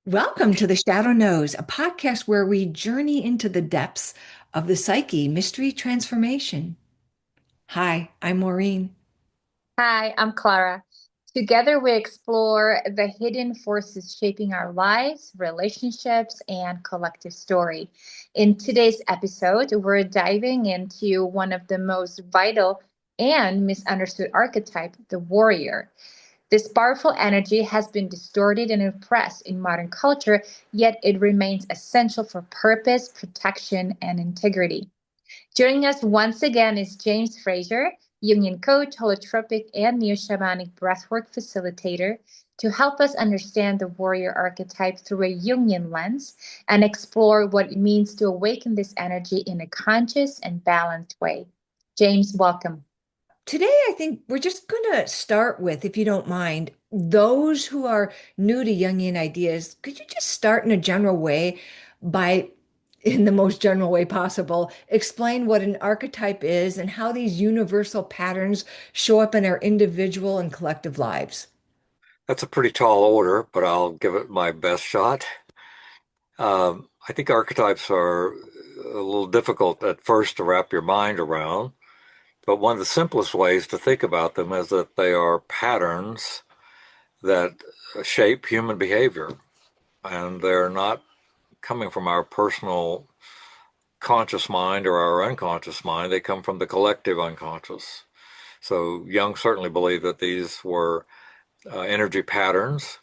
Welcome to The Shadow Knows, a podcast where we journey into the depths of the psyche, mystery, transformation. Hi, I'm Maureen. Hi, I'm Klara. Together, we explore the hidden forces shaping our lives, relationships, and collective story. In today's episode, we're diving into one of the most vital and misunderstood archetype, the warrior. This powerful energy has been distorted and oppressed in modern culture, yet it remains essential for purpose, protection, and integrity. Joining us once again is James Frazier, Jungian coach, holotropic, and Neo-Shamanic breathwork facilitator to help us understand the warrior archetype through a Jungian lens and explore what it means to awaken this energy in a conscious and balanced way. James, welcome. Today, I think we're just going to start with, if you don't mind, those who are new to Jungian ideas. Could you just start in a general way by, in the most general way possible, explain what an archetype is and how these universal patterns show up in our individual and collective lives? That's a pretty tall order, but I'll give it my best shot. I think archetypes are a little difficult at first to wrap your mind around, but one of the simplest ways to think about them is that they are patterns that shape human behavior, and they're not coming from our personal conscious mind or our unconscious mind. They come from the collective unconscious. So Jung certainly believed that these were energy patterns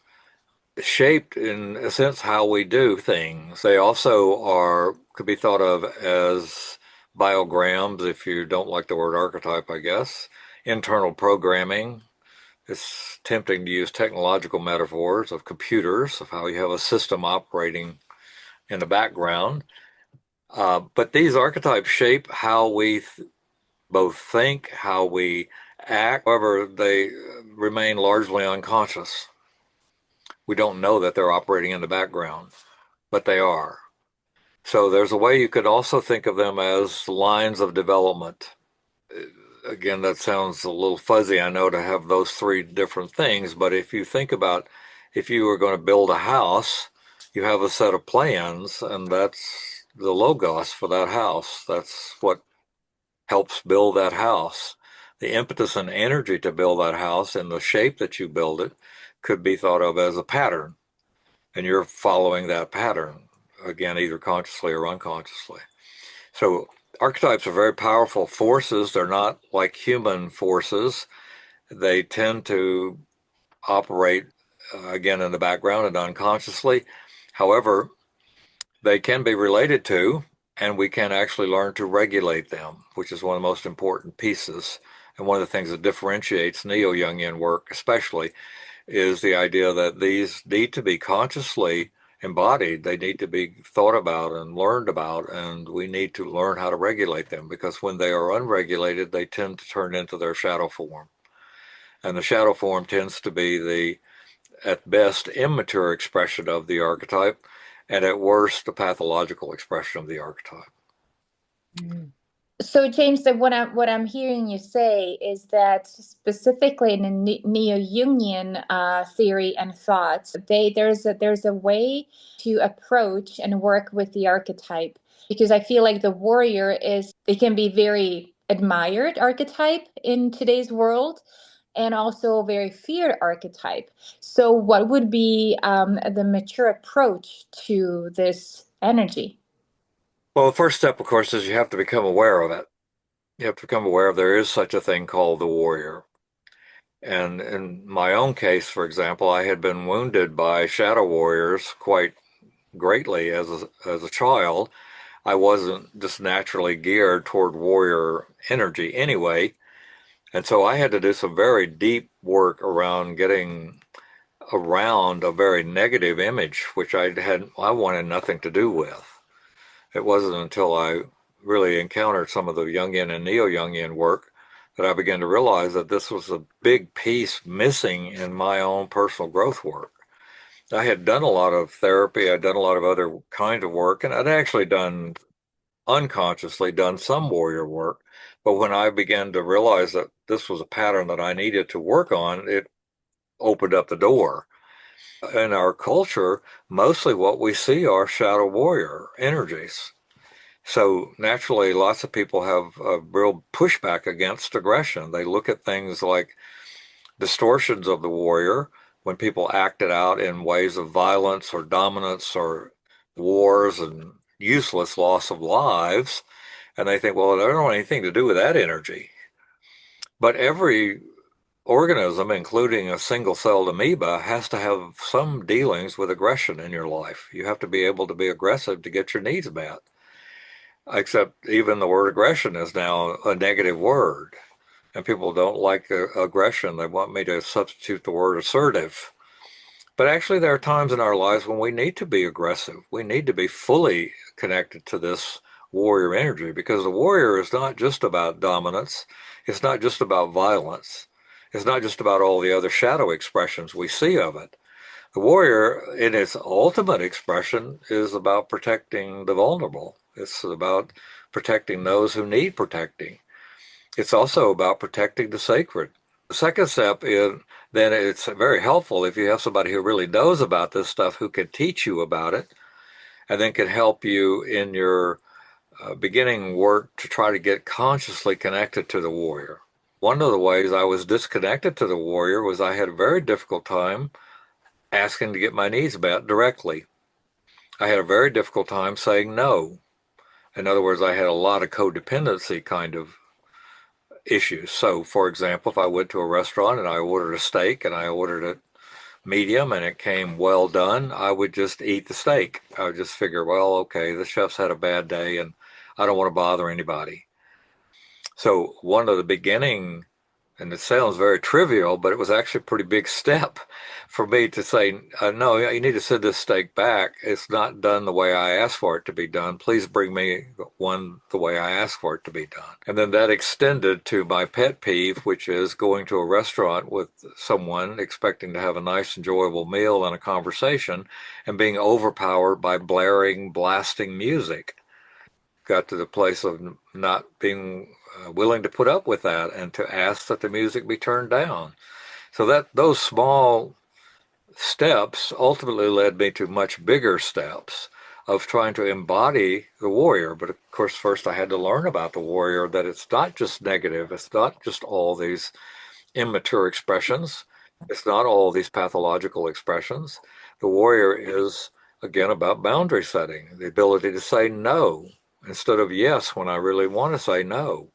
shaped in a sense how we do things. They also could be thought of as biograms, if you don't like the word archetype, I guess. Internal programming. It's tempting to use technological metaphors of computers, of how you have a system operating in the background. But these archetypes shape how we both think, how we act. However, they remain largely unconscious. We don't know that they're operating in the background, but they are. So there's a way you could also think of them as lines of development. Again, that sounds a little fuzzy, I know, to have those three different things, but if you think about if you were going to build a house, you have a set of plans, and that's the logos for that house. That's what helps build that house. The impetus and energy to build that house and the shape that you build it could be thought of as a pattern, and you're following that pattern, again, either consciously or unconsciously. So archetypes are very powerful forces. They're not like human forces. They tend to operate, again, in the background and unconsciously. However, they can be related to, and we can actually learn to regulate them, which is one of the most important pieces. And one of the things that differentiates Neo-Jungian work especially is the idea that these need to be consciously embodied. They need to be thought about and learned about, and we need to learn how to regulate them, because when they are unregulated, they tend to turn into their shadow form. And the shadow form tends to be the, at best, immature expression of the archetype, and at worst, the pathological expression of the archetype. Mm. So, James, what I'm hearing you say is that specifically in the Neo-Jungian theory and thoughts, there's a way to approach and work with the archetype, because I feel like the warrior it can be very admired archetype in today's world, and also a very feared archetype. So, what would be the mature approach to this energy? Well, the first step, of course, is you have to become aware of it. You have to become aware of there is such a thing called the warrior. And in my own case, for example, I had been wounded by shadow warriors quite greatly as a child. I wasn't just naturally geared toward warrior energy anyway. And so I had to do some very deep work around getting around a very negative image, which I wanted nothing to do with. It wasn't until I really encountered some of the Jungian and Neo-Jungian work that I began to realize that this was a big piece missing in my own personal growth work. I had done a lot of therapy, I'd done a lot of other kind of work, and I'd actually unconsciously done some warrior work. But when I began to realize that this was a pattern that I needed to work on, it opened up the door. In our culture, mostly what we see are shadow warrior energies. So naturally, lots of people have a real pushback against aggression. They look at things like distortions of the warrior when people act it out in ways of violence or dominance or wars and useless loss of lives. And they think, well, they don't want anything to do with that energy. But every organism, including a single-celled amoeba, has to have some dealings with aggression in your life. You have to be able to be aggressive to get your needs met. Except even the word aggression is now a negative word. And people don't like aggression. They want me to substitute the word assertive. But actually, there are times in our lives when we need to be aggressive. We need to be fully connected to this warrior energy, because the warrior is not just about dominance. It's not just about violence. It's not just about all the other shadow expressions we see of it. The warrior, in its ultimate expression, is about protecting the vulnerable. It's about protecting those who need protecting. It's also about protecting the sacred. The second step is, then it's very helpful if you have somebody who really knows about this stuff, who can teach you about it, and then can help you in your beginning work to try to get consciously connected to the warrior. One of the ways I was disconnected to the warrior was I had a very difficult time asking to get my needs met directly. I had a very difficult time saying no. In other words, I had a lot of codependency kind of issues. So, for example, if I went to a restaurant and I ordered a steak and I ordered it medium and it came well done, I would just eat the steak. I would just figure, well, okay, the chef's had a bad day and I don't want to bother anybody. So, one of the beginning, and it sounds very trivial, but it was actually a pretty big step for me to say, no, you need to send this steak back. It's not done the way I asked for it to be done. Please bring me one the way I asked for it to be done. And then that extended to my pet peeve, which is going to a restaurant with someone expecting to have a nice, enjoyable meal and a conversation and being overpowered by blaring, blasting music. Got to the place of not being willing to put up with that and to ask that the music be turned down. So that those small steps ultimately led me to much bigger steps of trying to embody the warrior. But of course, first I had to learn about the warrior, that it's not just negative. It's not just all these immature expressions. It's not all these pathological expressions. The warrior is, again, about boundary setting, the ability to say no instead of yes when I really want to say no,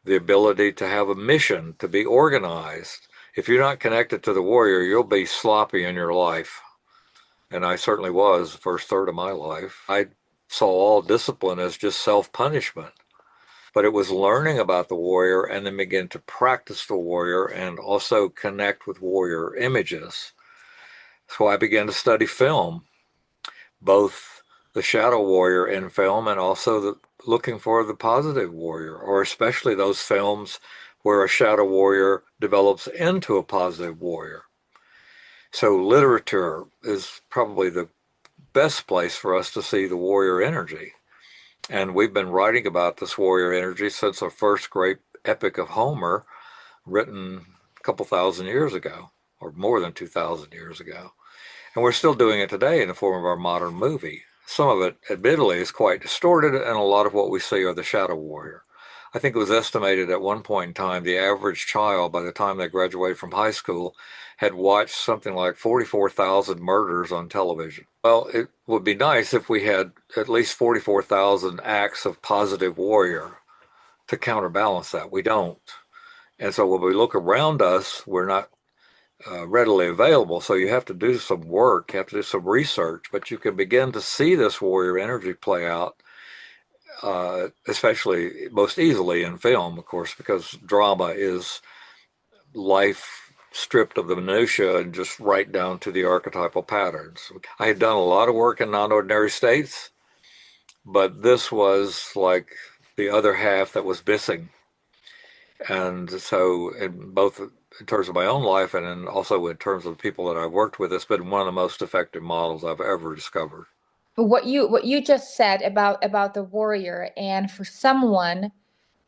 the ability to have a mission, to be organized. If you're not connected to the warrior, you'll be sloppy in your life. And I certainly was the first third of my life. I saw all discipline as just self-punishment. But it was learning about the warrior and then begin to practice the warrior and also connect with warrior images. So I began to study film, both the shadow warrior in film and also looking for the positive warrior, or especially those films where a shadow warrior develops into a positive warrior. So literature is probably the best place for us to see the warrior energy. And we've been writing about this warrior energy since the first great epic of Homer, written a couple thousand years ago, or more than 2,000 years ago. And we're still doing it today in the form of our modern movie. Some of it, admittedly, is quite distorted, and a lot of what we see are the shadow warrior. I think it was estimated at one point in time the average child, by the time they graduated from high school, had watched something like 44,000 murders on television. Well, it would be nice if we had at least 44,000 acts of positive warrior to counterbalance that. We don't. And so when we look around us, we're not readily available. So you have to do some work, you have to do some research, but you can begin to see this warrior energy play out, especially most easily in film, of course, because drama is life stripped of the minutiae and just right down to the archetypal patterns. I had done a lot of work in non-ordinary states, but this was like the other half that was missing. And so in both in terms of my own life and also in terms of the people that I've worked with, it's been one of the most effective models I've ever discovered. What you just said about the warrior, and for someone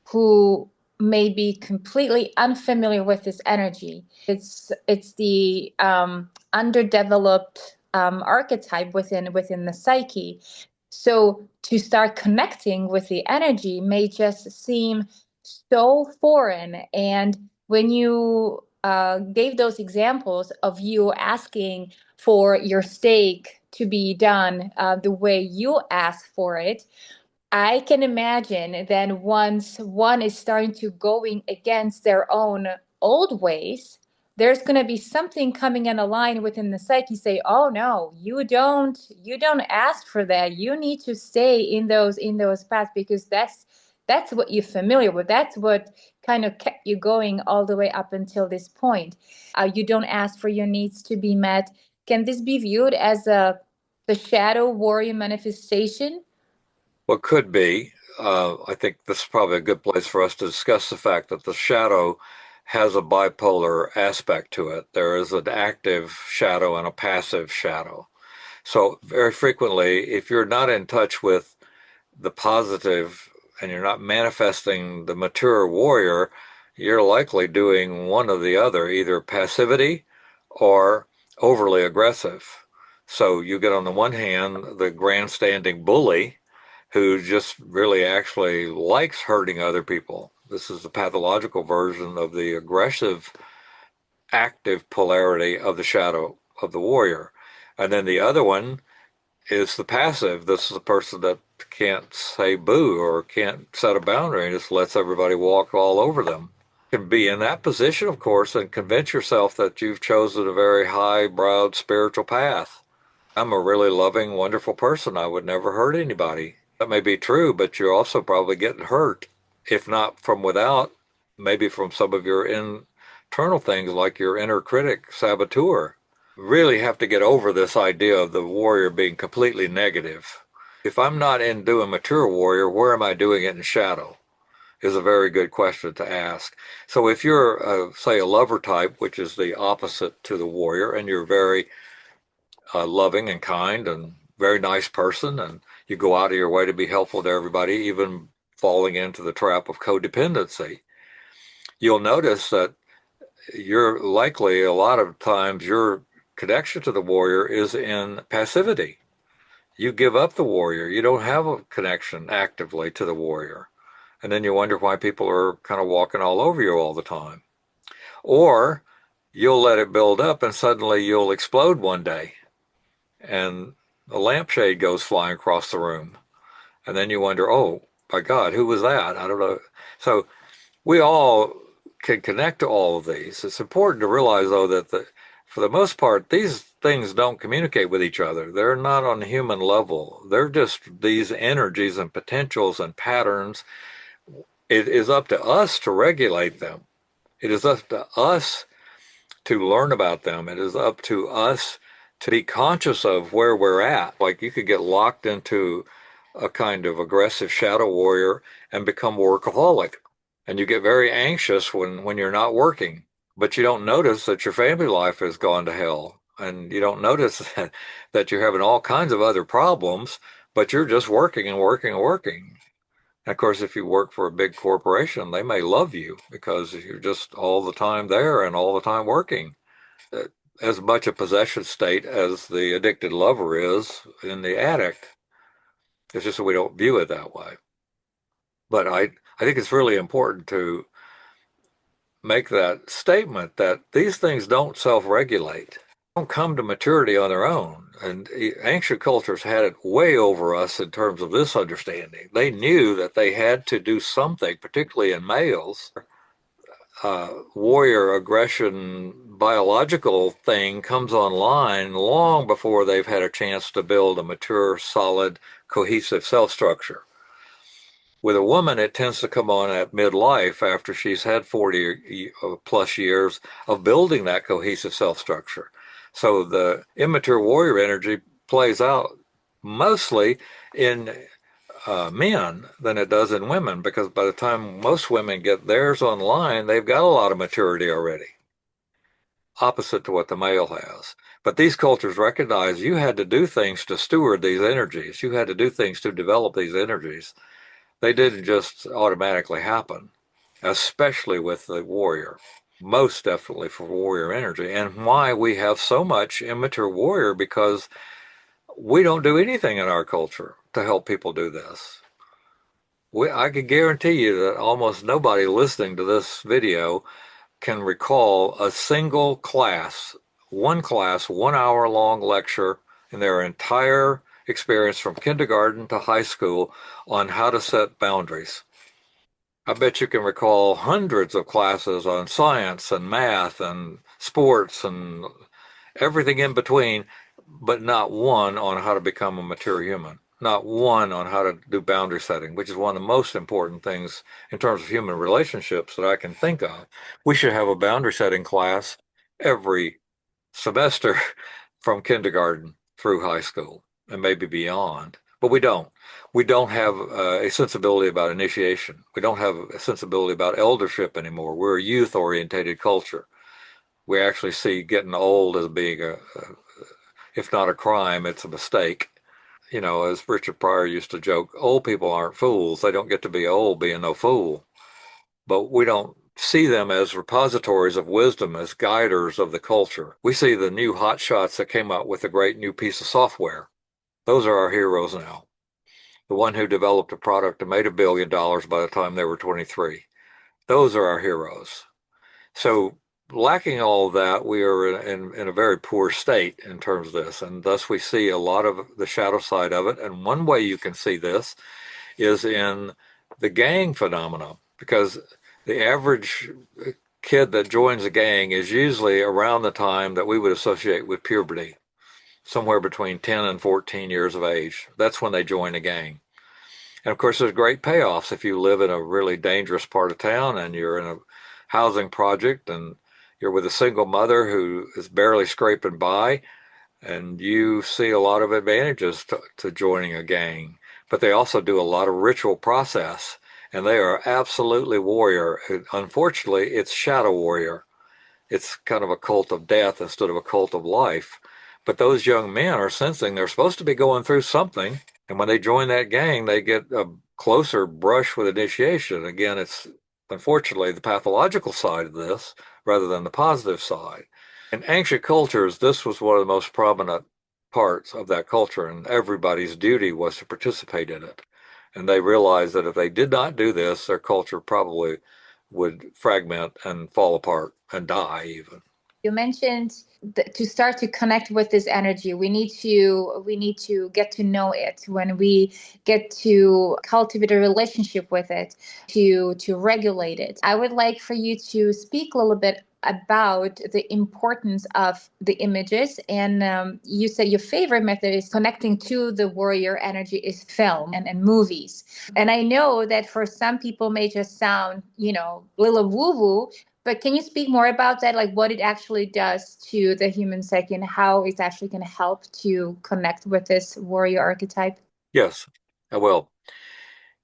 who may be completely unfamiliar with this energy. It's the underdeveloped archetype within the psyche. So to start connecting with the energy may just seem so foreign. And when you gave those examples of you asking for your steak to be done the way you ask for it, I can imagine then once one is starting to going against their own old ways, there's going to be something coming in a line within the psyche say, "Oh no, you don't ask for that. You need to stay in those paths because that's what you're familiar with. That's what kind of kept you going all the way up until this point. You don't ask for your needs to be met." Can this be viewed as the shadow warrior manifestation? What could be, I think this is probably a good place for us to discuss the fact that the shadow has a bipolar aspect to it. There is an active shadow and a passive shadow. So very frequently, if you're not in touch with the positive and you're not manifesting the mature warrior, you're likely doing one or the other, either passivity or overly aggressive. So you get on the one hand the grandstanding bully who just really actually likes hurting other people. This is the pathological version of the aggressive, active polarity of the shadow of the warrior. And then the other one is the passive. This is the person that can't say boo or can't set a boundary and just lets everybody walk all over them. You can be in that position, of course, and convince yourself that you've chosen a very high-browed spiritual path. I'm a really loving, wonderful person. I would never hurt anybody. That may be true, but you're also probably getting hurt, if not from without, maybe from some of your internal things like your inner critic, saboteur. Really have to get over this idea of the warrior being completely negative. If I'm not in doing mature warrior, where am I doing it in shadow? Is a very good question to ask. So if you're, say, a lover type, which is the opposite to the warrior, and you're very loving and kind and very nice person, and you go out of your way to be helpful to everybody, even falling into the trap of codependency, you'll notice that you're likely, a lot of times, your connection to the warrior is in passivity. You give up the warrior. You don't have a connection actively to the warrior. And then you wonder why people are kind of walking all over you all the time. Or you'll let it build up and suddenly you'll explode one day and a lampshade goes flying across the room. And then you wonder, oh, my God, who was that? I don't know. So we all can connect to all of these. It's important to realize, though, that for the most part, these things don't communicate with each other. They're not on the human level. They're just these energies and potentials and patterns. It is up to us to regulate them. It is up to us to learn about them. It is up to us to be conscious of where we're at. Like you could get locked into a kind of aggressive shadow warrior and become workaholic. And you get very anxious when you're not working. But you don't notice that your family life has gone to hell. And you don't notice that you're having all kinds of other problems, but you're just working and working and working. And of course, if you work for a big corporation, they may love you because you're just all the time there and all the time working. As much a possession state as the addicted lover is in the addict. It's just that we don't view it that way. But I think it's really important to make that statement that these things don't self-regulate, don't come to maturity on their own. And ancient cultures had it way over us in terms of this understanding. They knew that they had to do something, particularly in males. Warrior aggression biological thing comes online long before they've had a chance to build a mature, solid, cohesive self structure. With a woman, it tends to come on at midlife after she's had 40 plus years of building that cohesive self structure. So the immature warrior energy plays out mostly in men than it does in women, because by the time most women get theirs online, they've got a lot of maturity already, opposite to what the male has. But these cultures recognize you had to do things to steward these energies. You had to do things to develop these energies. They didn't just automatically happen. especially with the warrior. Most definitely for warrior energy, and why we have so much immature warrior, because we don't do anything in our culture to help people do this. I can guarantee you that almost nobody listening to this video can recall a single class, 1 hour long lecture in their entire experience from kindergarten to high school on how to set boundaries. I bet you can recall hundreds of classes on science and math and sports and everything in between, but not one on how to become a mature human. Not one on how to do boundary setting, which is one of the most important things in terms of human relationships that I can think of. We should have a boundary setting class every semester from kindergarten through high school and maybe beyond. But we don't. We don't have a sensibility about initiation. We don't have a sensibility about eldership anymore. We're a youth orientated culture. We actually see getting old as being if not a crime, it's a mistake. You know, as Richard Pryor used to joke, old people aren't fools. They don't get to be old being no fool. But we don't see them as repositories of wisdom, as guiders of the culture. We see the new hotshots that came out with a great new piece of software. Those are our heroes now. The one who developed a product that made $1 billion by the time they were 23. Those are our heroes. So lacking all of that, we are in a very poor state in terms of this. And thus we see a lot of the shadow side of it. And one way you can see this is in the gang phenomenon, because the average kid that joins a gang is usually around the time that we would associate with puberty, somewhere between 10 and 14 years of age. That's when they join a gang. And of course, there's great payoffs if you live in a really dangerous part of town and you're in a housing project and you're with a single mother who is barely scraping by, and you see a lot of advantages to joining a gang. But they also do a lot of ritual process, and they are absolutely warrior. Unfortunately, it's shadow warrior. It's kind of a cult of death instead of a cult of life. But those young men are sensing they're supposed to be going through something, and when they join that gang, they get a closer brush with initiation. Again, it's unfortunately the pathological side of this rather than the positive side. In ancient cultures, this was one of the most prominent parts of that culture, and everybody's duty was to participate in it. And they realized that if they did not do this, their culture probably would fragment and fall apart and die even. You mentioned to start to connect with this energy, we need to get to know it. When we get to cultivate a relationship with it, to regulate it, I would like for you to speak a little bit about the importance of the images. And you said your favorite method is connecting to the warrior energy is film and movies. And I know that for some people may just sound, a little woo-woo, but can you speak more about that, like what it actually does to the human psyche and how it's actually going to help to connect with this warrior archetype? Yes, I will.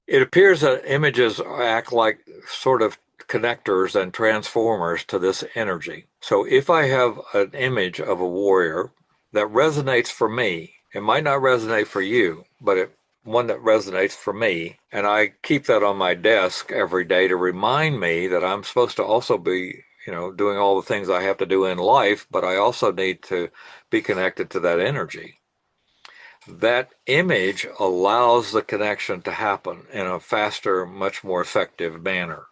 It appears that images act like sort of connectors and transformers to this energy. So if I have an image of a warrior that resonates for me, it might not resonate for you, but one that resonates for me, and I keep that on my desk every day to remind me that I'm supposed to also be, doing all the things I have to do in life, but I also need to be connected to that energy. That image allows the connection to happen in a faster, much more effective manner.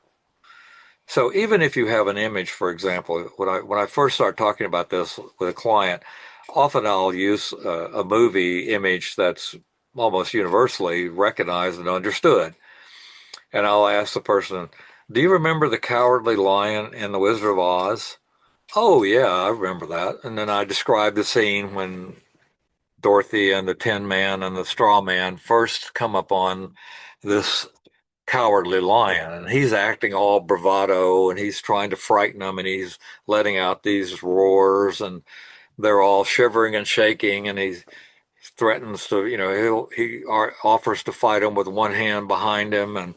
So even if you have an image, for example, when I first start talking about this with a client, often I'll use a movie image that's almost universally recognized and understood. And I'll ask the person, do you remember the Cowardly Lion in The Wizard of Oz? Oh, yeah, I remember that. And then I describe the scene when Dorothy and the Tin Man and the Straw Man first come upon this cowardly lion, and he's acting all bravado, and he's trying to frighten them, and he's letting out these roars, and they're all shivering and shaking, and he threatens to, he offers to fight him with one hand behind him, and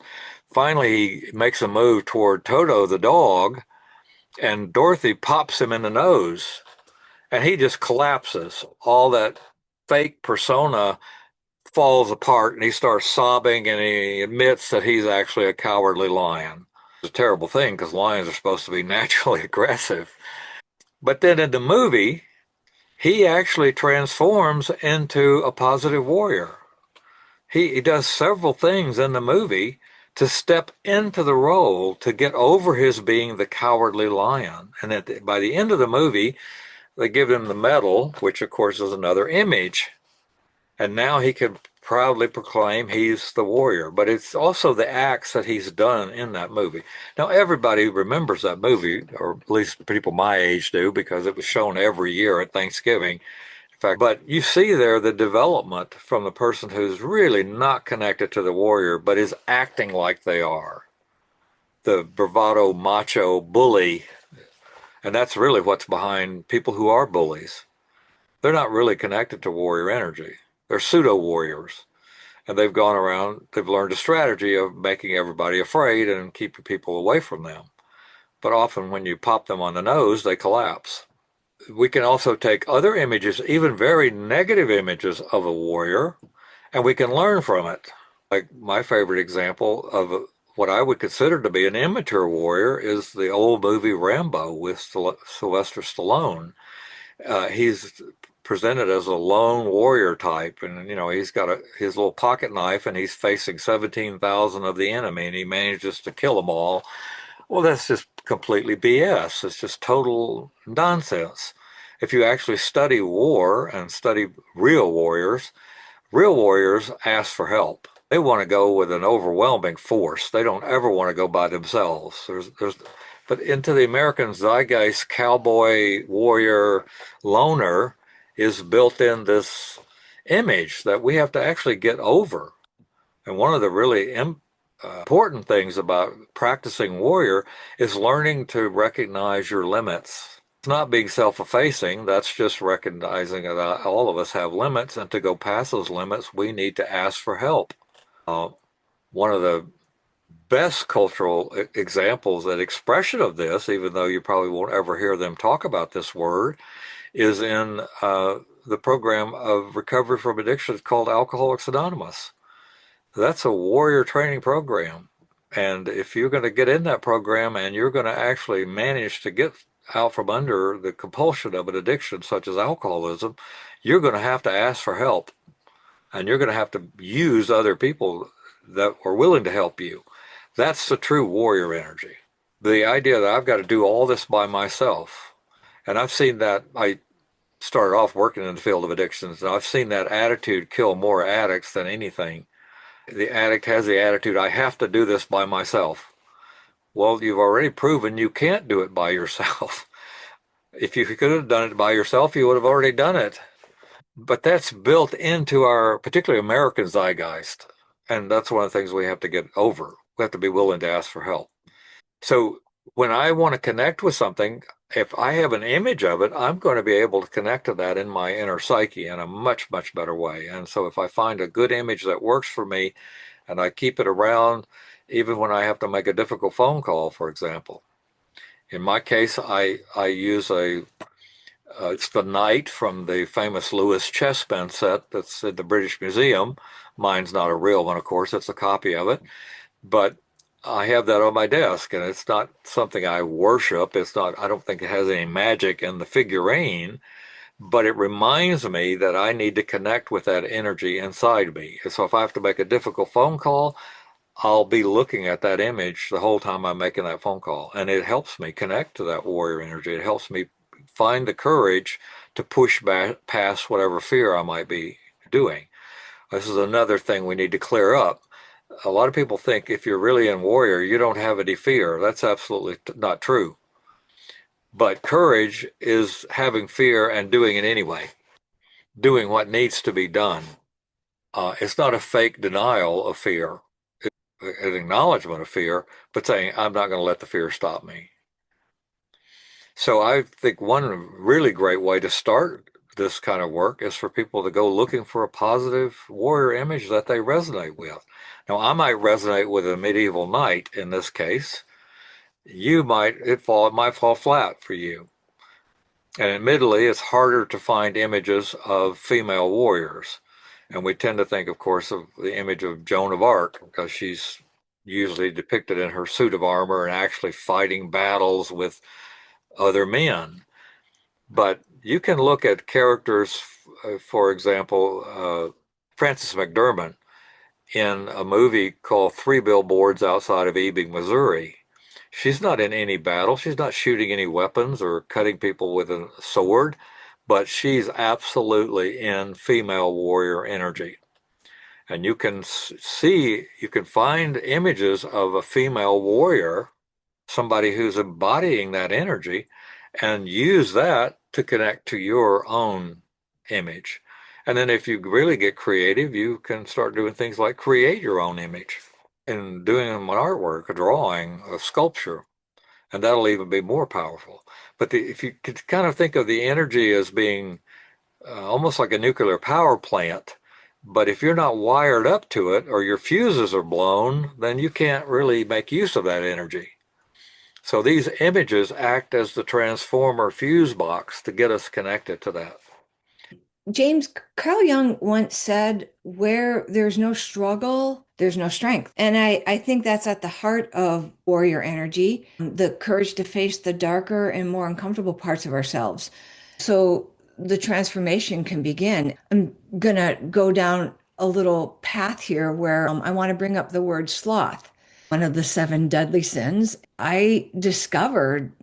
finally he makes a move toward Toto the dog, and Dorothy pops him in the nose, and he just collapses. All that fake persona falls apart, and he starts sobbing, and he admits that he's actually a cowardly lion. It's a terrible thing because lions are supposed to be naturally aggressive. But then in the movie, he actually transforms into a positive warrior. He does several things in the movie to step into the role to get over his being the cowardly lion. And by the end of the movie, they give him the medal, which of course is another image. And now he can proudly proclaim he's the warrior. But it's also the acts that he's done in that movie. Now, everybody remembers that movie, or at least people my age do, because it was shown every year at Thanksgiving. In fact, but you see there the development from the person who's really not connected to the warrior, but is acting like they are. The bravado, macho, bully. And that's really what's behind people who are bullies. They're not really connected to warrior energy. They're pseudo warriors. And they've gone around, they've learned a strategy of making everybody afraid and keeping people away from them. But often when you pop them on the nose, they collapse. We can also take other images, even very negative images of a warrior, and we can learn from it. Like my favorite example of what I would consider to be an immature warrior is the old movie Rambo with Sylvester Stallone. He's presented as a lone warrior type, and he's got his little pocket knife, and he's facing 17,000 of the enemy, and he manages to kill them all. Well, that's just completely BS. It's just total nonsense. If you actually study war and study real warriors ask for help. They want to go with an overwhelming force. They don't ever want to go by themselves. But into the American zeitgeist, cowboy, warrior, loner is built in this image that we have to actually get over. And one of the really important things about practicing warrior is learning to recognize your limits. It's not being self-effacing, that's just recognizing that all of us have limits, and to go past those limits, we need to ask for help. One of the best cultural examples and expression of this, even though you probably won't ever hear them talk about this word, is in the program of recovery from addiction called Alcoholics Anonymous. That's a warrior training program. And if you're going to get in that program and you're going to actually manage to get out from under the compulsion of an addiction such as alcoholism, you're going to have to ask for help. And you're going to have to use other people that are willing to help you. That's the true warrior energy. The idea that I've got to do all this by myself. And I've seen that. I started off working in the field of addictions, and I've seen that attitude kill more addicts than anything. The addict has the attitude, I have to do this by myself. Well, you've already proven you can't do it by yourself. If you could have done it by yourself, you would have already done it. But that's built into our, particularly American zeitgeist. And that's one of the things we have to get over. We have to be willing to ask for help. So when I want to connect with something, if I have an image of it, I'm going to be able to connect to that in my inner psyche in a much, much better way. And so if I find a good image that works for me and I keep it around, even when I have to make a difficult phone call, for example. In my case, I use it's the knight from the famous Lewis chessmen set that's at the British Museum. Mine's not a real one, of course, it's a copy of it. But I have that on my desk, and it's not something I worship. I don't think it has any magic in the figurine, but it reminds me that I need to connect with that energy inside me. And so if I have to make a difficult phone call, I'll be looking at that image the whole time I'm making that phone call. And it helps me connect to that warrior energy. It helps me find the courage to push back past whatever fear I might be doing. This is another thing we need to clear up. A lot of people think if you're really in warrior, you don't have any fear. That's absolutely not true. But courage is having fear and doing it anyway, doing what needs to be done. It's not a fake denial of fear, it's an acknowledgement of fear, but saying, I'm not going to let the fear stop me. So I think one really great way to start this kind of work is for people to go looking for a positive warrior image that they resonate with. Now, I might resonate with a medieval knight in this case. It might fall flat for you. And admittedly, it's harder to find images of female warriors. And we tend to think, of course, of the image of Joan of Arc because she's usually depicted in her suit of armor and actually fighting battles with other men. But you can look at characters, for example, Frances McDermott in a movie called Three Billboards Outside of Ebbing, Missouri. She's not in any battle. She's not shooting any weapons or cutting people with a sword, but she's absolutely in female warrior energy. And you can see, you can find images of a female warrior, somebody who's embodying that energy, and use that to connect to your own image. And then if you really get creative, you can start doing things like create your own image and doing an artwork, a drawing, a sculpture, and that'll even be more powerful. But if you could kind of think of the energy as being almost like a nuclear power plant, but if you're not wired up to it or your fuses are blown, then you can't really make use of that energy. So these images act as the transformer fuse box to get us connected to that. James Carl Jung once said, where there's no struggle, there's no strength. And I think that's at the heart of warrior energy, the courage to face the darker and more uncomfortable parts of ourselves. So the transformation can begin. I'm going to go down a little path here where I want to bring up the word sloth, one of the seven deadly sins. I discovered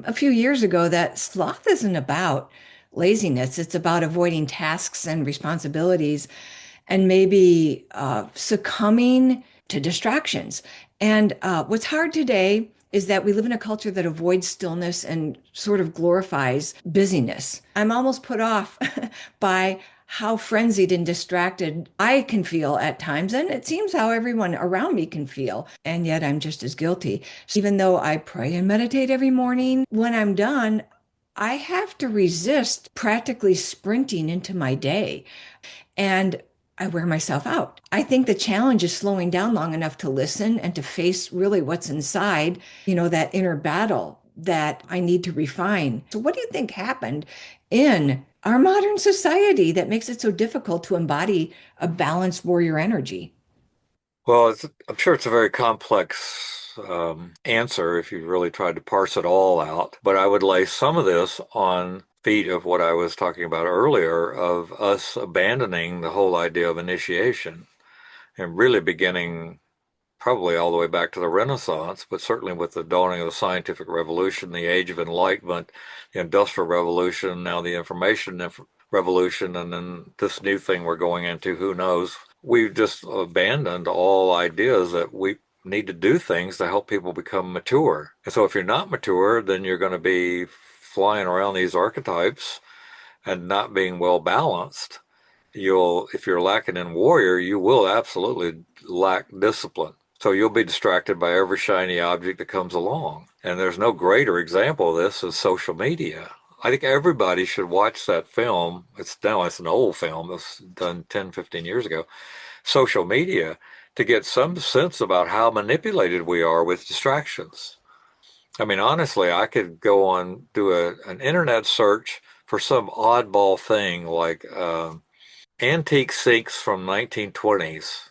a few years ago that sloth isn't about laziness. It's about avoiding tasks and responsibilities and maybe succumbing to distractions. And what's hard today is that we live in a culture that avoids stillness and sort of glorifies busyness. I'm almost put off by how frenzied and distracted I can feel at times. And it seems how everyone around me can feel. And yet I'm just as guilty. So even though I pray and meditate every morning, when I'm done, I have to resist practically sprinting into my day. And I wear myself out. I think the challenge is slowing down long enough to listen and to face really what's inside, that inner battle that I need to refine. So, what do you think happened in our modern society that makes it so difficult to embody a balanced warrior energy? Well, I'm sure it's a very complex answer if you really tried to parse it all out, but I would lay some of this on feet of what I was talking about earlier of us abandoning the whole idea of initiation and really beginning probably all the way back to the Renaissance, but certainly with the dawning of the scientific revolution, the age of enlightenment, the industrial revolution, now the information revolution, and then this new thing we're going into, who knows? We've just abandoned all ideas that we need to do things to help people become mature. And so if you're not mature, then you're going to be flying around these archetypes and not being well balanced. If you're lacking in warrior, you will absolutely lack discipline. So you'll be distracted by every shiny object that comes along. And there's no greater example of this as social media. I think everybody should watch that film. It's an old film. It was done 10, 15 years ago. Social media, to get some sense about how manipulated we are with distractions. I mean, honestly, I could go on, do an internet search for some oddball thing like antique sinks from 1920s.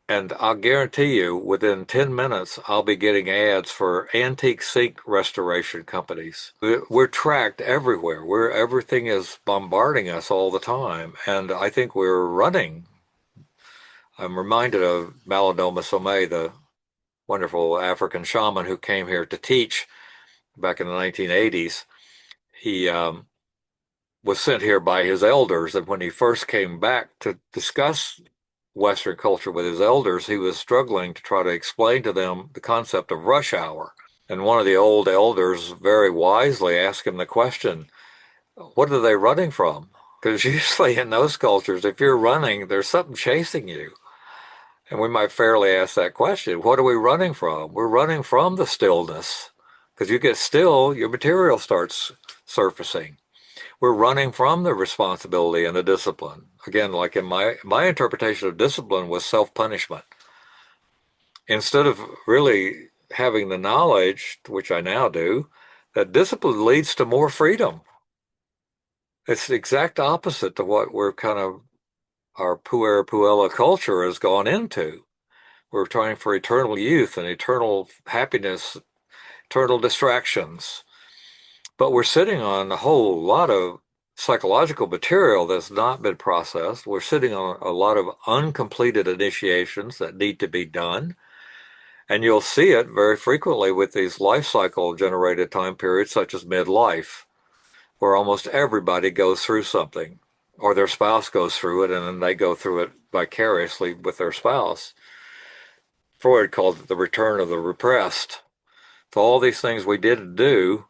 And I'll guarantee you, within 10 minutes, I'll be getting ads for antique sink restoration companies. We're tracked everywhere. Everything is bombarding us all the time. And I think we're running. I'm reminded of Malidoma Somé, the wonderful African shaman who came here to teach back in the 1980s. He was sent here by his elders. And when he first came back to discuss Western culture with his elders, he was struggling to try to explain to them the concept of rush hour. And one of the old elders very wisely asked him the question, what are they running from? Because usually in those cultures, if you're running, there's something chasing you. And we might fairly ask that question, what are we running from? We're running from the stillness. Because you get still, your material starts surfacing. We're running from the responsibility and the discipline. Again, like in my interpretation of discipline was self-punishment. Instead of really having the knowledge, which I now do, that discipline leads to more freedom. It's the exact opposite to what we're kind of, our puer puella culture has gone into. We're trying for eternal youth and eternal happiness, eternal distractions. But we're sitting on a whole lot of psychological material that's not been processed. We're sitting on a lot of uncompleted initiations that need to be done. And you'll see it very frequently with these life cycle generated time periods, such as midlife, where almost everybody goes through something, or their spouse goes through it, and then they go through it vicariously with their spouse. Freud called it the return of the repressed. So all these things we didn't do,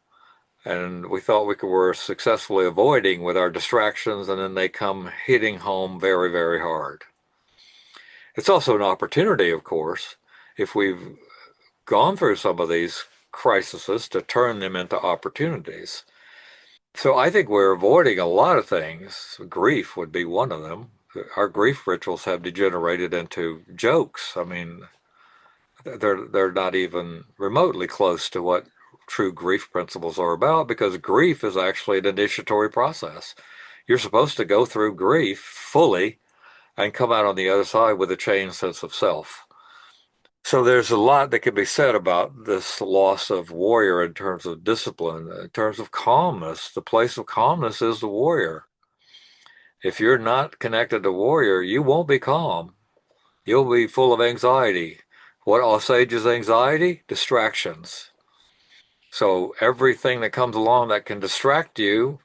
and we thought were successfully avoiding with our distractions, and then they come hitting home very, very hard. It's also an opportunity, of course, if we've gone through some of these crises, to turn them into opportunities. So I think we're avoiding a lot of things. Grief would be one of them. Our grief rituals have degenerated into jokes. I mean, they're not even remotely close to what true grief principles are about, because grief is actually an initiatory process. You're supposed to go through grief fully and come out on the other side with a changed sense of self. So there's a lot that can be said about this loss of warrior in terms of discipline, in terms of calmness. The place of calmness is the warrior. If you're not connected to warrior, you won't be calm. You'll be full of anxiety. What assages anxiety? Distractions. So everything that comes along that can distract you,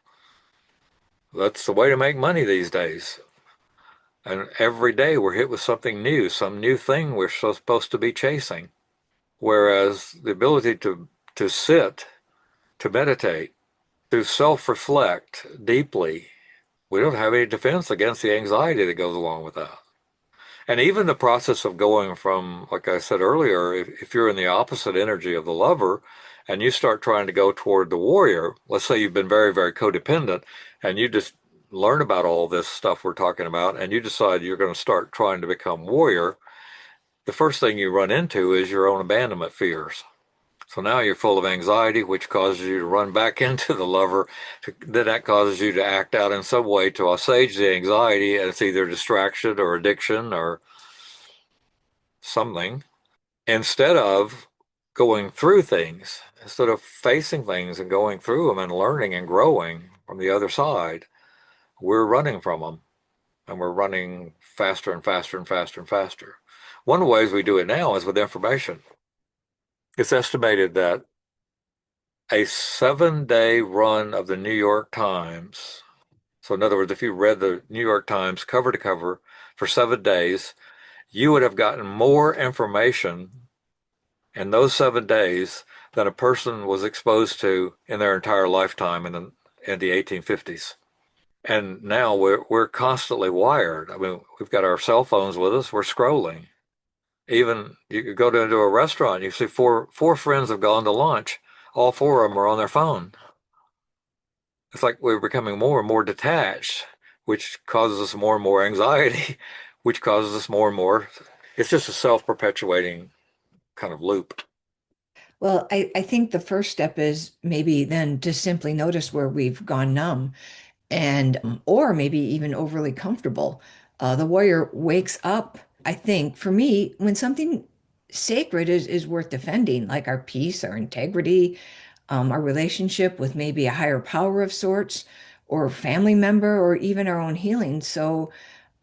that's the way to make money these days. And every day we're hit with something new, some new thing we're supposed to be chasing. Whereas the ability to sit, to meditate, to self-reflect deeply, we don't have any defense against the anxiety that goes along with that. And even the process of going from, like I said earlier, if you're in the opposite energy of the lover and you start trying to go toward the warrior, let's say you've been very, very codependent and you just learn about all this stuff we're talking about and you decide you're going to start trying to become warrior, the first thing you run into is your own abandonment fears. So now you're full of anxiety, which causes you to run back into the lover. Then that causes you to act out in some way to assuage the anxiety, and it's either distraction or addiction or something. Instead of going through things, instead of facing things and going through them and learning and growing from the other side, we're running from them. And we're running faster and faster and faster and faster. One of the ways we do it now is with information. It's estimated that a 7-day run of the New York Times, so in other words, if you read the New York Times cover to cover for 7 days, you would have gotten more information in those 7 days than a person was exposed to in their entire lifetime in the 1850s. And now we're constantly wired. I mean, we've got our cell phones with us, we're scrolling. Even you could go into a restaurant, you see four friends have gone to lunch. All four of them are on their phone. It's like we're becoming more and more detached, which causes us more and more anxiety, which causes us more and more. It's just a self-perpetuating kind of loop. Well, I think the first step is maybe then to simply notice where we've gone numb and or maybe even overly comfortable. The warrior wakes up, I think, for me, when something sacred is worth defending, like our peace, our integrity, our relationship with maybe a higher power of sorts, or family member, or even our own healing. So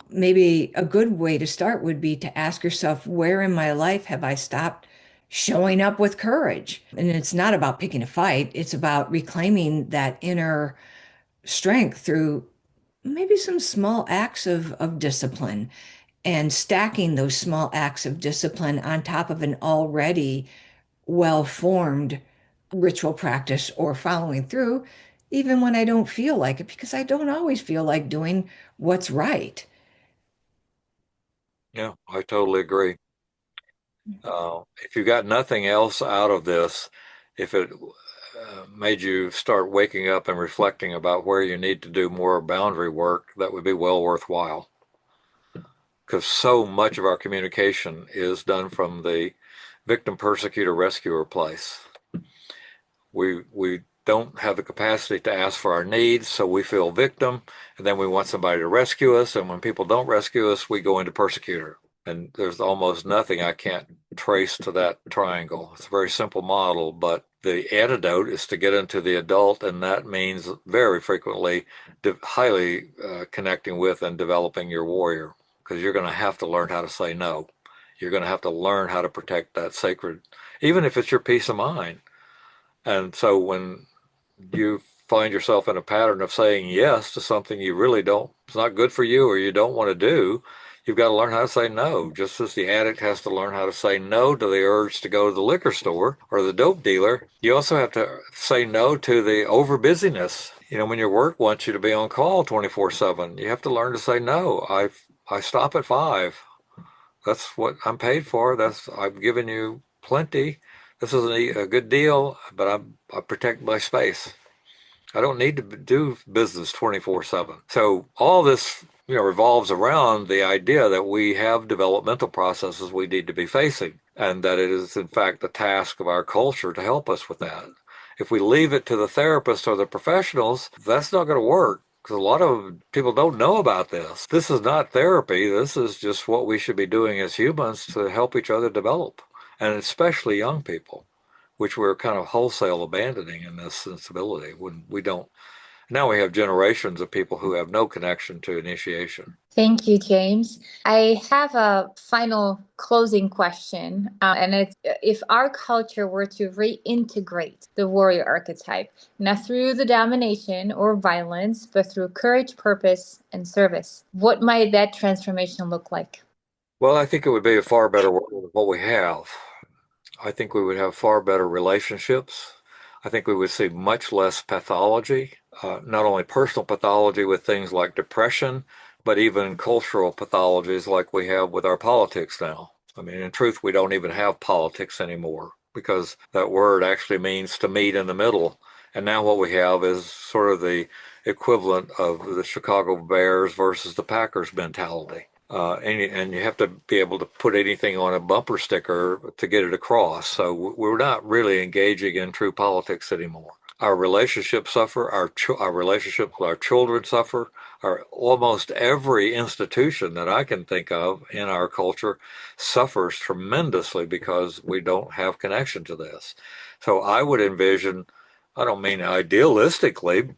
maybe a good way to start would be to ask yourself, where in my life have I stopped showing up with courage? And it's not about picking a fight, it's about reclaiming that inner strength through maybe some small acts of discipline and stacking those small acts of discipline on top of an already well-formed ritual practice or following through, even when I don't feel like it, because I don't always feel like doing what's right. Yeah, I totally agree. If you got nothing else out of this, if it made you start waking up and reflecting about where you need to do more boundary work, that would be well worthwhile. Because so much of our communication is done from the victim, persecutor, rescuer place. We don't have the capacity to ask for our needs, so we feel victim, and then we want somebody to rescue us, and when people don't rescue us, we go into persecutor. And there's almost nothing I can't trace to that triangle. It's a very simple model, but the antidote is to get into the adult, and that means very frequently highly connecting with and developing your warrior, because you're going to have to learn how to say no. You're going to have to learn how to protect that sacred, even if it's your peace of mind. And so when you find yourself in a pattern of saying yes to something you really don't, it's not good for you or you don't want to do, you've got to learn how to say no. Just as the addict has to learn how to say no to the urge to go to the liquor store or the dope dealer, you also have to say no to the over busyness. You know, when your work wants you to be on call 24/7, you have to learn to say no. I stop at 5. That's what I'm paid for. I've given you plenty. This is a good deal, but I protect my space. I don't need to do business 24/7. So all this, revolves around the idea that we have developmental processes we need to be facing, and that it is in fact the task of our culture to help us with that. If we leave it to the therapist or the professionals, that's not going to work, because a lot of people don't know about this. This is not therapy. This is just what we should be doing as humans to help each other develop, and especially young people, which we're kind of wholesale abandoning in this sensibility when we don't. Now we have generations of people who have no connection to initiation. Thank you, James. I have a final closing question, and it's if our culture were to reintegrate the warrior archetype, not through the domination or violence, but through courage, purpose, and service, what might that transformation look like? Well, I think it would be a far better world than what we have. I think we would have far better relationships. I think we would see much less pathology, not only personal pathology with things like depression, but even cultural pathologies like we have with our politics now. I mean, in truth, we don't even have politics anymore, because that word actually means to meet in the middle. And now what we have is sort of the equivalent of the Chicago Bears versus the Packers mentality. And you have to be able to put anything on a bumper sticker to get it across. So we're not really engaging in true politics anymore. Our relationships suffer. Our relationships with our children suffer. Almost every institution that I can think of in our culture suffers tremendously because we don't have connection to this. So I would envision, I don't mean idealistically,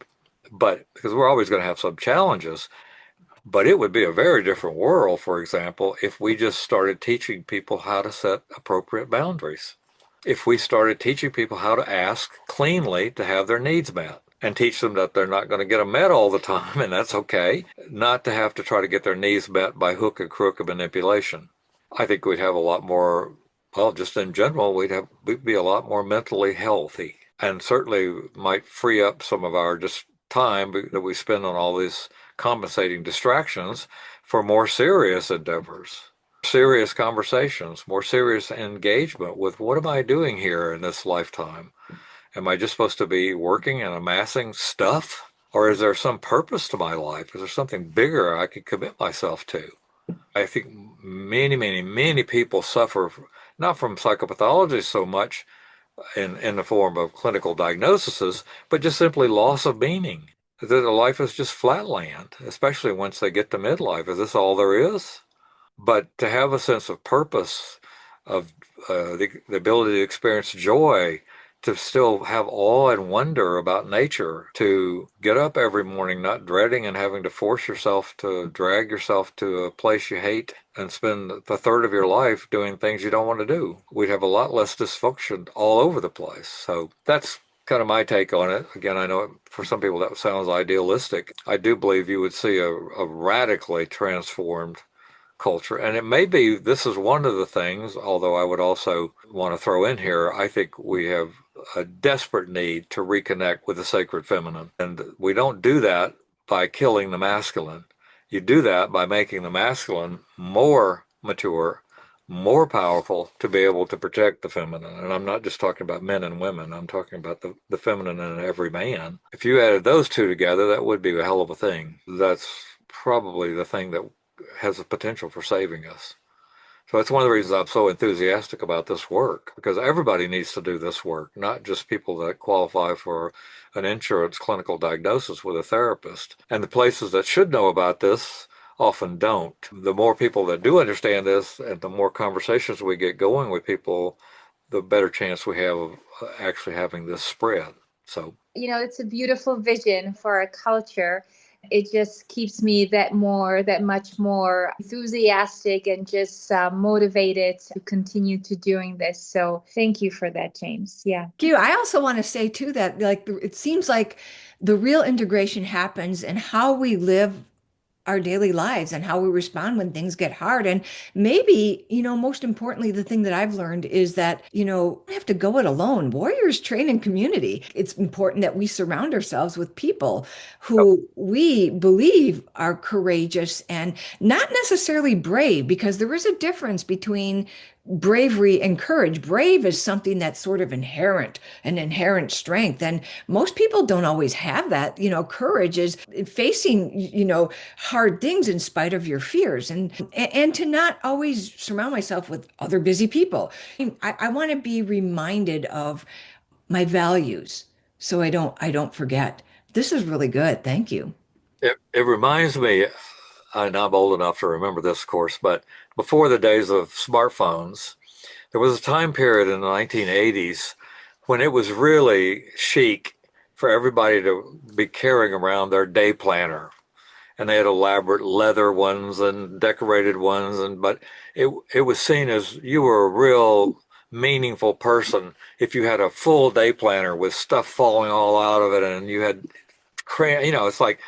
but because we're always going to have some challenges, but it would be a very different world, for example, if we just started teaching people how to set appropriate boundaries. If we started teaching people how to ask cleanly to have their needs met, and teach them that they're not going to get them met all the time, and that's okay, not to have to try to get their needs met by hook and crook and manipulation. I think we'd have a lot more, well, just in general, we'd be a lot more mentally healthy, and certainly might free up some of our just time that we spend on all these compensating distractions for more serious endeavors, serious conversations, more serious engagement with what am I doing here in this lifetime? Am I just supposed to be working and amassing stuff? Or is there some purpose to my life? Is there something bigger I could commit myself to? I think many, many, many people suffer not from psychopathology so much in the form of clinical diagnoses, but just simply loss of meaning. That their life is just flatland, especially once they get to midlife. Is this all there is? But to have a sense of purpose, of the ability to experience joy, to still have awe and wonder about nature, to get up every morning not dreading and having to force yourself to drag yourself to a place you hate and spend the third of your life doing things you don't want to do. We'd have a lot less dysfunction all over the place. So that's kind of my take on it. Again, I know for some people that sounds idealistic. I do believe you would see a radically transformed culture. And it may be this is one of the things, although I would also want to throw in here, I think we have a desperate need to reconnect with the sacred feminine. And we don't do that by killing the masculine. You do that by making the masculine more mature, more powerful to be able to protect the feminine. And I'm not just talking about men and women. I'm talking about the feminine in every man. If you added those two together, that would be a hell of a thing. That's probably the thing that has the potential for saving us. So that's one of the reasons I'm so enthusiastic about this work, because everybody needs to do this work, not just people that qualify for an insurance clinical diagnosis with a therapist. And the places that should know about this often don't. The more people that do understand this and the more conversations we get going with people, the better chance we have of actually having this spread. So, It's a beautiful vision for our culture. It just keeps me that much more enthusiastic and just motivated to continue to doing this. So thank you for that, James. Yeah. Thank you. I also want to say too that like it seems like the real integration happens in how we live our daily lives and how we respond when things get hard. And maybe, most importantly, the thing that I've learned is that, we have to go it alone. Warriors train in community. It's important that we surround ourselves with people who we believe are courageous and not necessarily brave, because there is a difference between bravery and courage. Brave is something that's sort of inherent, an inherent strength. And most people don't always have that. Courage is facing, hard things in spite of your fears, and to not always surround myself with other busy people. I want to be reminded of my values so I don't forget. This is really good. Thank you. it reminds me, and I'm old enough to remember this, of course, but before the days of smartphones, there was a time period in the 1980s when it was really chic for everybody to be carrying around their day planner. And they had elaborate leather ones and decorated ones, but it was seen as you were a real meaningful person if you had a full day planner with stuff falling all out of it, and you had it's like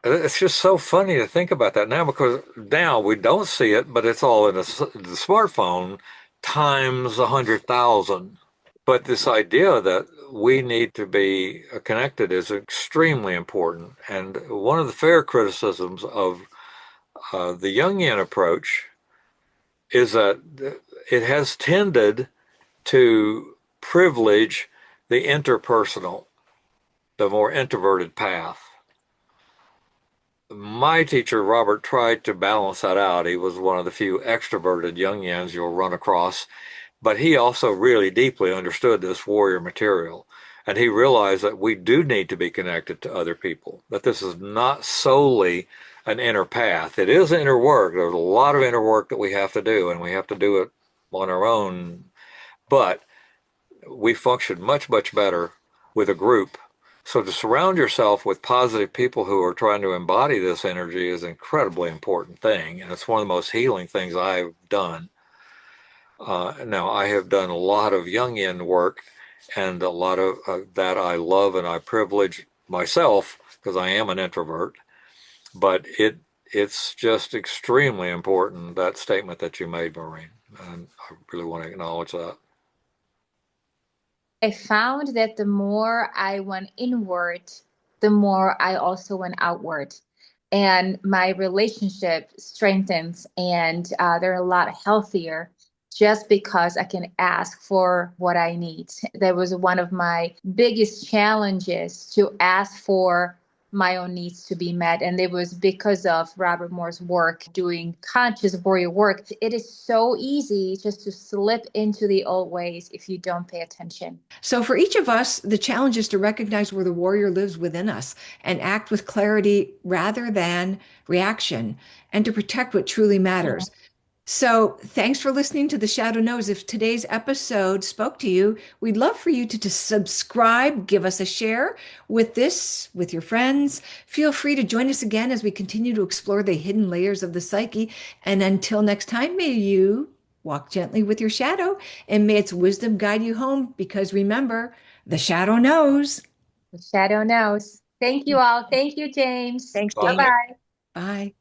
it's just so funny to think about that now, because now we don't see it, but it's all in the smartphone times 100,000. But this idea that we need to be connected is extremely important. And one of the fair criticisms of the Jungian approach is that it has tended to privilege the interpersonal, the more introverted path. My teacher, Robert, tried to balance that out. He was one of the few extroverted Jungians you'll run across, but he also really deeply understood this warrior material. And he realized that we do need to be connected to other people, that this is not solely an inner path. It is inner work. There's a lot of inner work that we have to do, and we have to do it on our own. But we function much, much better with a group. So to surround yourself with positive people who are trying to embody this energy is an incredibly important thing. And it's one of the most healing things I've done. Now, I have done a lot of Jungian work, and a lot of that I love and I privilege myself because I am an introvert. But it's just extremely important, that statement that you made, Maureen. And I really want to acknowledge that. I found that the more I went inward, the more I also went outward. And my relationship strengthens, and they're a lot healthier just because I can ask for what I need. That was one of my biggest challenges, to ask for my own needs to be met. And it was because of Robert Moore's work doing conscious warrior work. It is so easy just to slip into the old ways if you don't pay attention. So, for each of us, the challenge is to recognize where the warrior lives within us and act with clarity rather than reaction, and to protect what truly matters. So, thanks for listening to The Shadow Knows. If today's episode spoke to you, we'd love for you to subscribe, give us a share with your friends. Feel free to join us again as we continue to explore the hidden layers of the psyche. And until next time, may you walk gently with your shadow, and may its wisdom guide you home, because remember, the shadow knows. The shadow knows. Thank you all. Thank you, James. Thanks, James. Bye. Bye-bye. Bye.